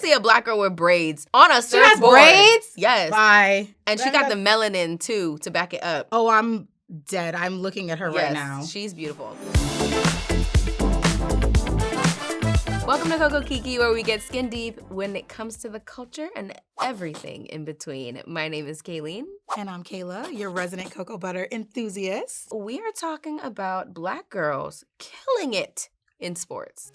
see a black girl with braids on a surfboard. She has braids? Yes. Bye. And she got the melanin, too, to back it up. Oh, I'm dead. I'm looking at her right now. She's beautiful. Welcome to Coco Kiki, where we get skin deep when it comes to the culture and everything in between. My name is Kayleen. And I'm Kayla, your resident cocoa butter enthusiast. We are talking about black girls killing it in sports.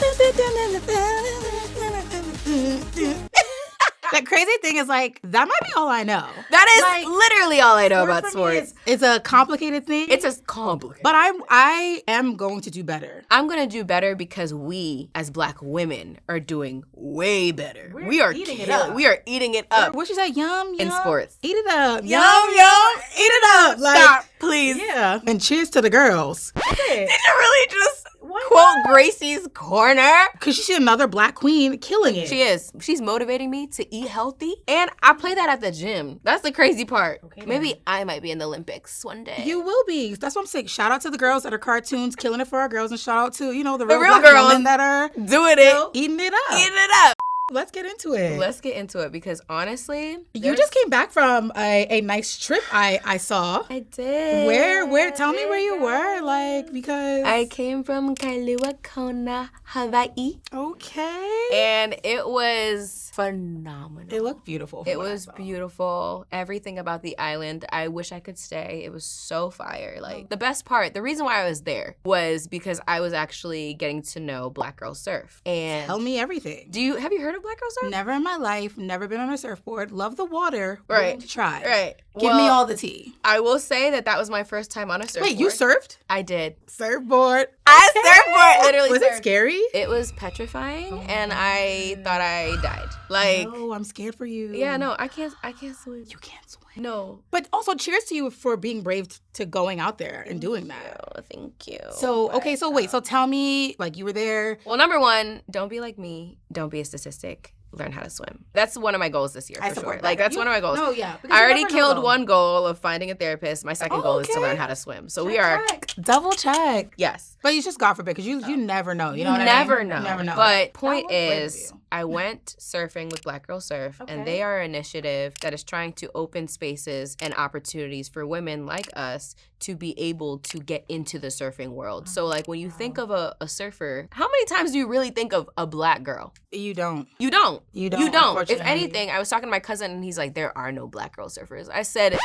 The crazy thing is, like, that might be all I know. That is like, literally all I know about sports. It's a complicated thing. It's a complicated. But I am going to do better. I'm going to do better because we, as black women, are doing way better. We are eating it up. We are eating it up. What she said? Yum, yum. In sports. Eat it up. Yum, yum. Eat it up. Like, stop, please. Yeah. And cheers to the girls. Did you really just quote Gracie's Corner? Because she's another black queen killing it. She is. She's motivating me to eat healthy. And I play that at the gym. That's the crazy part. Okay, maybe I might be in the Olympics one day. You will be. That's what I'm saying. Shout out to the girls that are cartoons, killing it for our girls. And shout out to, the real black girls women that are doing it. Eating it up. Eating it up. Let's get into it. Let's get into it because honestly, you just came back from a nice trip I saw. I did. Where? Tell me where you were, like, because I came from Kailua Kona, Hawaii. Okay. And it was phenomenal. It looked beautiful. It was beautiful. Everything about the island. I wish I could stay. It was so fire. Like, the best part, the reason why I was there was because I was actually getting to know Black Girl Surf. And tell me everything. Have you heard of Black Girl Surf? Never in my life. Never been on a surfboard. Love the water. Right. Willing to try. Right. Give me all the tea. I will say that was my first time on a surfboard. Wait, you surfed? I did. Surfboard. I surfboard. Literally. Was it scary? It was petrifying, and I thought I died. Like, no, I'm scared for you. Yeah, no, I can't swim. You can't swim. No. But also, cheers to you for being brave to going out there and doing that. Thank you. So, okay, so wait. So tell me, like, you were there. Well, number one, don't be like me. Don't be a statistic. Learn how to swim. That's one of my goals this year, for sure. Like, that's one of my goals. No, yeah. I already killed one goal of finding a therapist. My second goal is to learn how to swim. So we are... Double check. Yes. But you just, God forbid, because you never know. You know what I mean? Never know. You never know. But point is, I went surfing with Black Girl Surf, and they are an initiative that is trying to open spaces and opportunities for women like us to be able to get into the surfing world. So, like, when you think of a surfer, how many times do you really think of a black girl? You don't. You don't. You don't. You don't. If anything, I was talking to my cousin, and he's like, there are no black girl surfers. I said,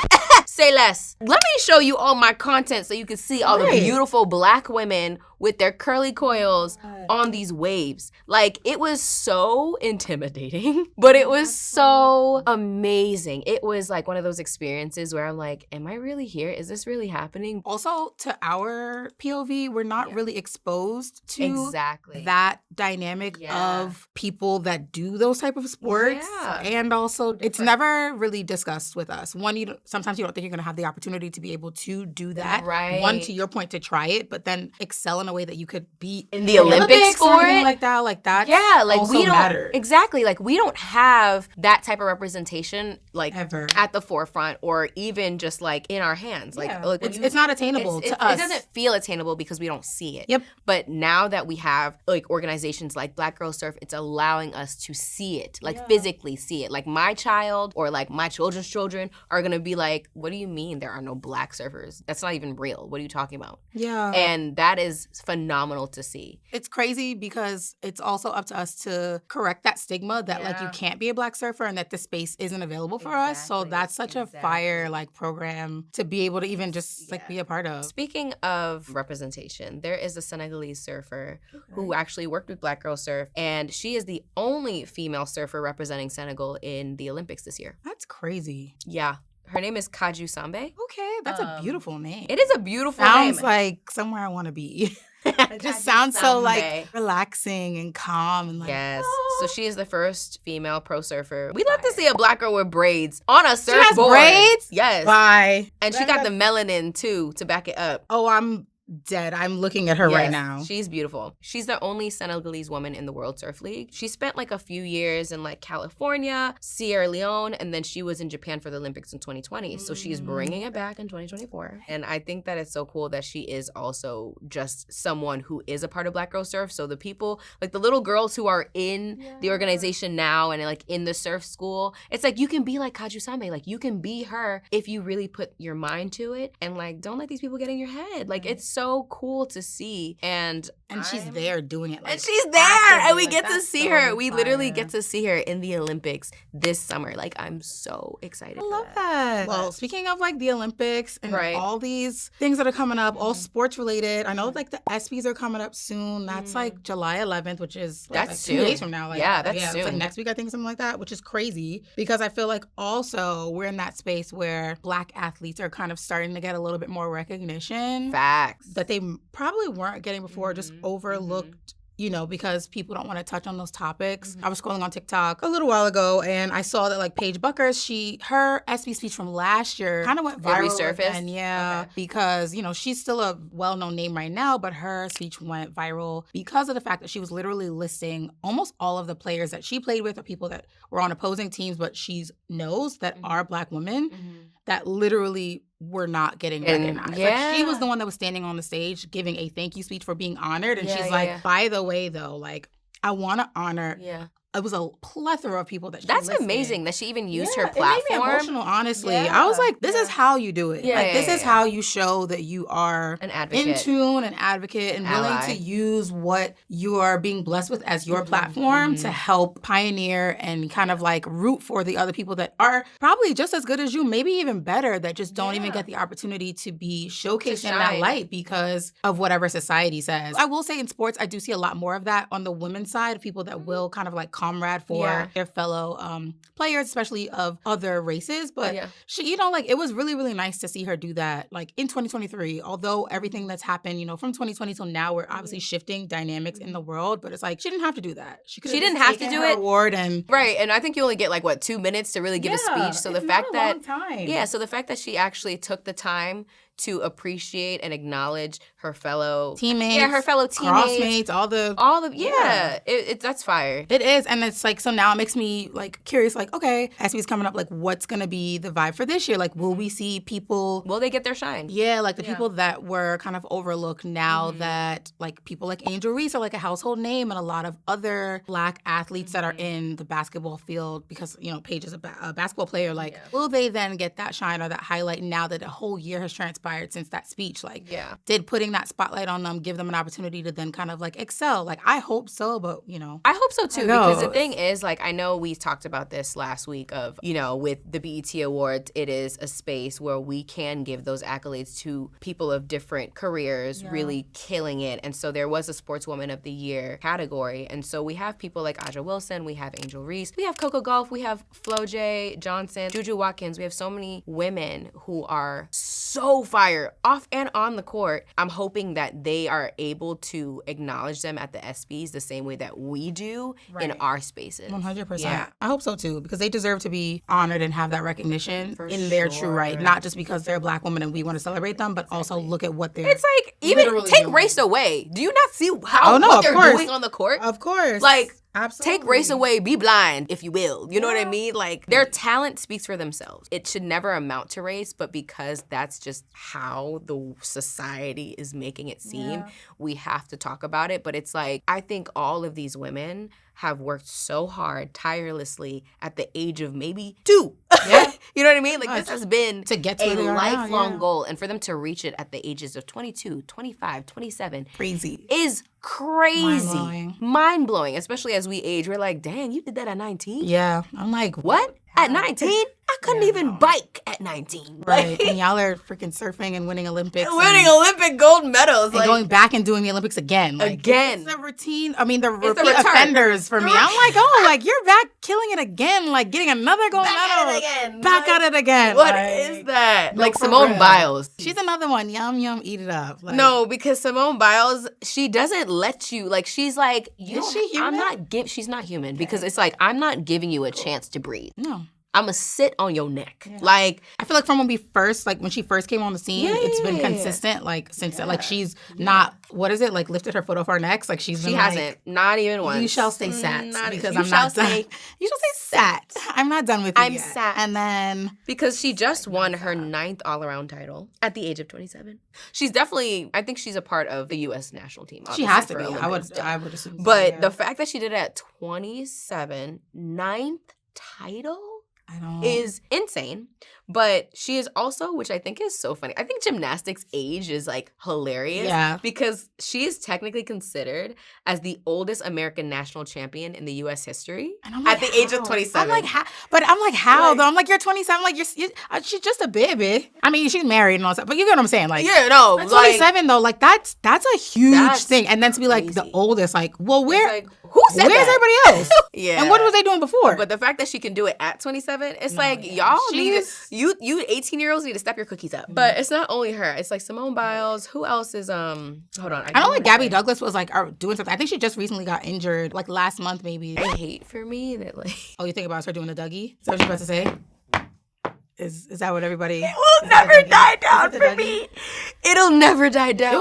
say less. Let me show you all my content so you can see all the beautiful black women with their curly coils on these waves. Like, it was so intimidating, but it was so amazing. It was like one of those experiences where I'm like, am I really here? Is this really happening? Also, to our POV, we're not really exposed to that dynamic of people that do those type of sports. Yeah. And also, it's never really discussed with us. One, sometimes you don't think you're going to have the opportunity to be able to do that. Right. One, to your point, to try it, but then excel in a way that you could be in the Olympics for it. Like that. Yeah, like also we don't matters. Exactly. Like, we don't have that type of representation, like, ever at the forefront, or even just like in our hands. Like, it's not attainable to us. It doesn't feel attainable because we don't see it. Yep. But now that we have like organizations like Black Girl Surf, it's allowing us to see it, like physically see it. Like, my child or like my children's children are gonna be like, what do you mean there are no black surfers? That's not even real. What are you talking about? Yeah. And that is phenomenal to see. It's crazy because it's also up to us to correct that stigma that like you can't be a black surfer and that the space isn't available for us. So that's such a fire like program to be able to even just like be a part of. Speaking of representation, there is a Senegalese surfer who actually worked with Black Girl Surf, and she is the only female surfer representing Senegal in the Olympics this year. That's crazy. Yeah. Her name is Kaju Sambe. Okay, that's a beautiful name. It is a beautiful name. Sounds like somewhere I want to be. It just sounds so like relaxing and calm and like. Yes. So she is the first female pro surfer. We'd love to see a black girl with braids on a surfboard. She has braids? Yes. Bye. And she got the melanin too to back it up. Oh, I'm dead. I'm looking at her right now. She's beautiful. She's the only Senegalese woman in the World Surf League. She spent like a few years in like California, Sierra Leone, and then she was in Japan for the Olympics in 2020. So she is bringing it back in 2024. And I think that it's so cool that she is also just someone who is a part of Black Girl Surf. So the people, like the little girls who are in the organization now and like in the surf school, it's like you can be like Kajusame. Like you can be her if you really put your mind to it, and like don't let these people get in your head. Like it's so cool to see, and she's there doing it. Like, and she's there, and we get to see her. We literally get to see her in the Olympics this summer. Like I'm so excited. I love that. Well, speaking of like the Olympics and all these things that are coming up, all sports related. I know like the ESPYs are coming up soon. That's like July 11th, which is like 2 days from now. Like, that's soon. It's like next week, I think, something like that, which is crazy because I feel like also we're in that space where Black athletes are kind of starting to get a little bit more recognition. Facts. That they probably weren't getting before, just overlooked. You know, because people don't want to touch on those topics. I was scrolling on TikTok a little while ago, and I saw that like Paige Buckers, her ESPY speech from last year kind of went viral. Resurfaced? And because, you know, she's still a well-known name right now, but her speech went viral because of the fact that she was literally listing almost all of the players that she played with or people that were on opposing teams, but she knows that are Black women that literally were not getting recognized. Like, she was the one that was standing on the stage giving a thank you speech for being honored. And she's like, by the way, though, like, I want to honor it was a plethora of people that she That's listed. Amazing that she even used her platform. It made me emotional, honestly. I was like, this is how you do it. This is how you show that you are an advocate, in tune, an advocate, and willing to use what you are being blessed with as your platform to help pioneer and kind of like root for the other people that are probably just as good as you, maybe even better, that just don't even get the opportunity to be showcased in that light because of whatever society says. I will say in sports, I do see a lot more of that on the women's side, people that will kind of like comrade for their fellow players, especially of other races. But she, you know, like it was really, really nice to see her do that. Like in 2023, although everything that's happened, you know, from 2020 till now, we're obviously shifting dynamics in the world. But it's like she didn't have to do that. She didn't have to do it. Award and and I think you only get like 2 minutes to really give a speech. So the fact that so the fact that she actually took the time to appreciate and acknowledge her fellow teammates, her fellow teammates, crossmates, all the that's fire. It is, and it's like, so now it makes me like curious, like, okay, ESPY's coming up, like what's gonna be the vibe for this year? Like, will we see people? Will they get their shine? Yeah, like the people that were kind of overlooked now that like people like Angel Reese are like a household name, and a lot of other Black athletes that are in the basketball field because, you know, Paige is a basketball player. Like, will they then get that shine or that highlight now that a whole year has transpired since that speech? Like, did putting that spotlight on them give them an opportunity to then kind of like excel? Like, I hope so, but you know, I hope so too, because the thing is, like, I know we talked about this last week of, you know, with the BET Awards, it is a space where we can give those accolades to people of different careers really killing it. And so there was a Sportswoman of the Year category, and so we have people like Aja Wilson, we have Angel Reese, we have Coco Gauff, we have Flo J. Johnson, Juju Watkins. We have so many women who are so fire off and on the court. I'm hoping that they are able to acknowledge them at the ESPYs the same way that we do in our spaces. 100%. Yeah. I hope so too, because they deserve to be honored and have that recognition in their true right. Not just because they're a Black woman and we want to celebrate them, but also look at what they're. It's like, even take race away. Do you not see how what they're doing on the court? Of course. Like, absolutely. Take race away, be blind, if you will. You know what I mean? Like, their talent speaks for themselves. It should never amount to race, but because that's just how the society is making it seem, we have to talk about it. But it's like, I think all of these women have worked so hard, tirelessly, at the age of maybe 2. Yeah. You know what I mean? Like, this has been to get to a lifelong goal. And for them to reach it at the ages of 22, 25, 27 is crazy. Mind-blowing, especially as we age. We're like, dang, you did that at 19? Yeah. I'm like, what? At 19? I couldn't even bike at 19. Right. And y'all are freaking surfing and winning Olympics. Winning Olympic gold medals. And going back and doing the Olympics again. Like, again. It's the routine. I mean, the repeat offenders for me. I'm like, oh, like, you're back killing it again. Like, getting another gold medal. Back at it again. What is that? Like Simone Biles. She's another one. Yum, yum, eat it up. Like, no, because Simone Biles, she doesn't let you, like, she's like, is she human? She's not human because it's like, I'm not giving you a chance to breathe. No. I'ma sit on your neck. Yeah. Like, I feel like from when she first came on the scene, it's been consistent, like, since then. Like, she's not, what is it, like, lifted her foot off our necks. Like, she hasn't, not even once. You shall stay sat, because I'm not done. You shall say sat. I'm not done with you yet. Sat. And then, because she just won her 9th all-around title at the age of 27. She's definitely, I think she's a part of the U.S. national team. She has to be. I would assume so. But the fact that she did it at 27, 9th title is insane. But she is also, which I think is so funny, I think gymnastics age is like hilarious. Yeah. Because she is technically considered as the oldest American national champion in the U.S. history at the age of 27. I'm like, how? But I'm like, how though? I'm like, you're 27. Like, she's just a baby. I mean, she's married and all that, but you get what I'm saying? Like, yeah, no, 27 though. Like, that's a huge thing. And then to be like the oldest, like, well, where's everybody else? Yeah. And what was they doing before? But the fact that she can do it at 27, it's y'all need you 18-year-olds need to step your cookies up. But it's not only her. It's like Simone Biles. Who else is hold on. I know like Gabby Douglas was like doing something. I think she just recently got injured, like last month maybe. I hate for me that like. Oh, you think about her doing the Dougie? Is that what you're about to say? Is that what everybody? It will never die down for me. It'll never die down.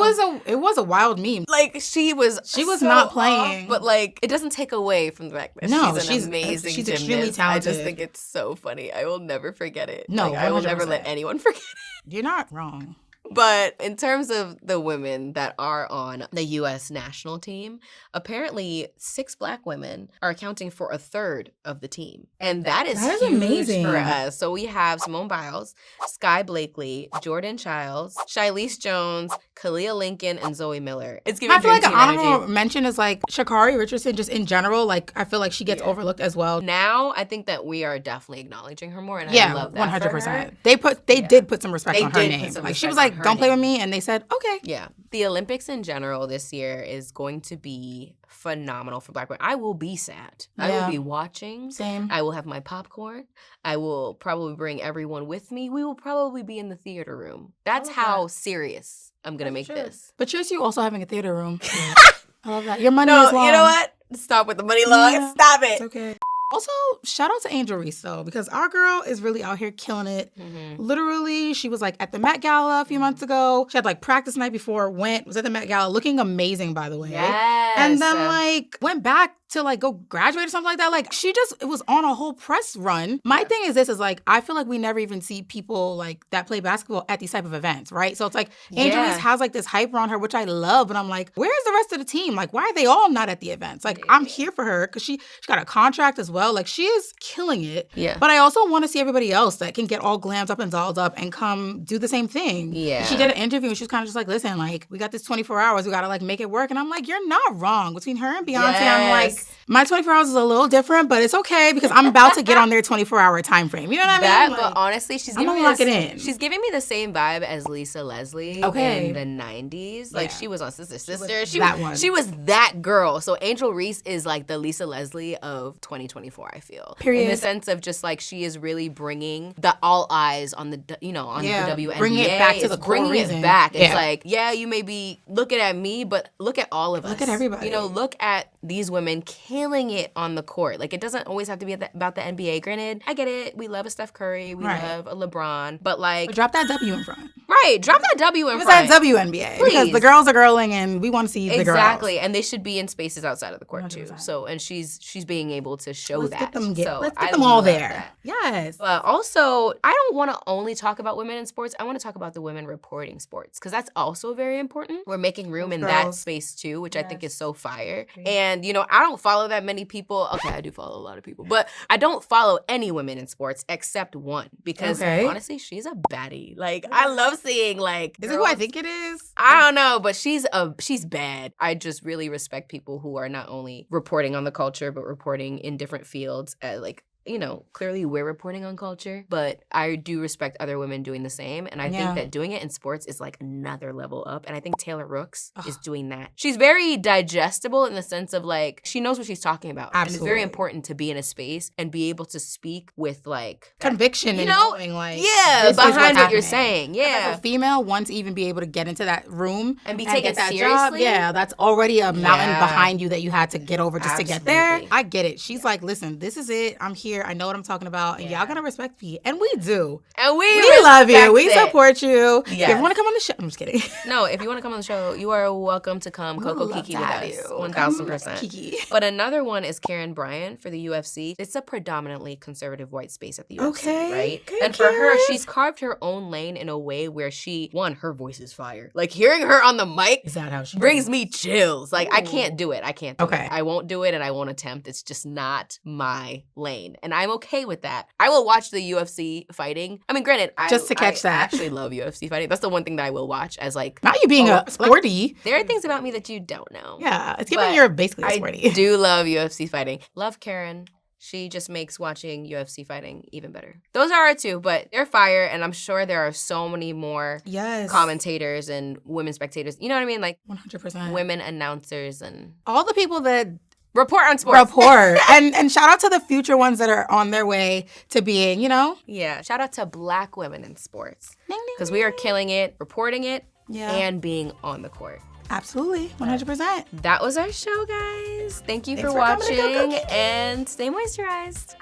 It was a wild meme. Like she was so not playing, off, but like it doesn't take away from the fact that she's amazing. She's extremely talented. I just think it's so funny. I will never forget it. No, like, I will never let anyone forget it. You're not wrong. But in terms of the women that are on the U.S. national team, apparently 6 Black women are accounting for 1/3 of the team. And that is huge amazing for us. So we have Simone Biles, Sky Blakely, Jordan Childs, Shilese Jones, Kalia Lincoln, and Zoe Miller. It's giving I feel like an honorable mention is like Sha'Carri Richardson, just in general. Like, I feel like she gets overlooked as well. Now, I think that we are definitely acknowledging her more, and I love that 100%. They did put some respect on her name. Like, she was like, don't play with me, and they said, okay. Yeah. The Olympics in general this year is going to be phenomenal for Black women. I will be sad. I will be watching. Same. I will have my popcorn. I will probably bring everyone with me. We will probably be in the theater room. That's how serious I'm going to make this. But cheers to you also having a theater room. I love that. Your money is long. You know what? Stop with the money long. Yeah, stop it. It's okay. Also, shout out to Angel Reese, though, because our girl is really out here killing it. Mm-hmm. Literally, she was like at the Met Gala a few months ago. She had like practice night before, was at the Met Gala, looking amazing, by the way. Yes. And then like went back to like go graduate or something like that. Like it was on a whole press run. My thing is this is like, I feel like we never even see people like that play basketball at these type of events, right? So it's like Angel Reese has like this hype around her, which I love. But I'm like, where's the rest of the team? Like, why are they all not at the events? Like, I'm here for her because she got a contract as well. Like, she is killing it. Yeah. But I also want to see everybody else that can get all glammed up and dolled up and come do the same thing. Yeah. She did an interview and she was kind of just like, listen, like, we got this 24 hours. We got to like make it work. And I'm like, you're not wrong. Between her and Beyonce, I'm like, my 24 hours is a little different, but it's okay because I'm about to get on their 24-hour time frame. You know what I mean? But honestly, she's giving me the same vibe as Lisa Leslie in the 90s. Like, she was on Sister. She was that girl. So Angel Reese is like the Lisa Leslie of 2024, I feel. Period. In the sense of just like she is really bringing the all eyes on the, the WNBA. Bringing it back to the core reason. Bringing it back. It's like, you may be looking at me, but look at all of us. Look at everybody. Look at these women killing it on the court. Like, it doesn't always have to be about the NBA. Granted, I get it. We love a Steph Curry. We love a LeBron. But like, drop that W in front. Right. Drop that W in front. That WNBA. Please. Because the girls are girling and we want to see the girls. Exactly. And they should be in spaces outside of the court 100%. Too. So, and she's being able to show let's that. Let's get them all there. That. Yes. But also, I don't want to only talk about women in sports. I want to talk about the women reporting sports because that's also very important. We're making room in that space too, which I think is so fire. And, I don't follow that many people. Okay, I do follow a lot of people. But I don't follow any women in sports except one because honestly, she's a baddie. Like, I love seeing like Is it who I think it is? I don't know, but she's bad. I just really respect people who are not only reporting on the culture, but reporting in different fields clearly we're reporting on culture, but I do respect other women doing the same. And I think that doing it in sports is like another level up. And I think Taylor Rooks is doing that. She's very digestible in the sense of like, she knows what she's talking about. Absolutely. And it's very important to be in a space and be able to speak with like conviction and knowing like behind what you're saying. Yeah. As a female, once even be able to get into that room and be taken that seriously. Job, that's already a mountain behind you that you had to get over just to get there. I get it. She's like, listen, this is it. I'm here. here. I know what I'm talking about. And y'all gotta respect me. And we do. And we love you. We support you. Yes. If you want to come on the show, I'm just kidding. No, if you want to come on the show, you are welcome to come Coco Kiki with us. 1000%. Kiki. But another one is Karen Bryant for the UFC. It's a predominantly conservative white space at the UFC, right? Okay, and for her, she's carved her own lane in a way where her voice is fire. Like hearing her on the mic is that how she brings me chills. Like I can't do it. I can't do it. I won't do it and I won't attempt. It's just not my lane. And I'm okay with that. I will watch the UFC fighting. I mean, granted, just to catch that. I actually love UFC fighting. That's the one thing that I will watch as like... Not you being a sporty. There are things about me that you don't know. Yeah, it's given you're basically a sporty. I do love UFC fighting. Love Karen. She just makes watching UFC fighting even better. Those are our two, but they're fire, and I'm sure there are so many more commentators and women spectators. You know what I mean? Like 100%. Women announcers and... all the people that... report on sports. and shout out to the future ones that are on their way to being, Yeah, shout out to Black women in sports. Because we are killing it, reporting it, and being on the court. Absolutely, 100%. That was our show, guys. Thanks for watching, and stay moisturized.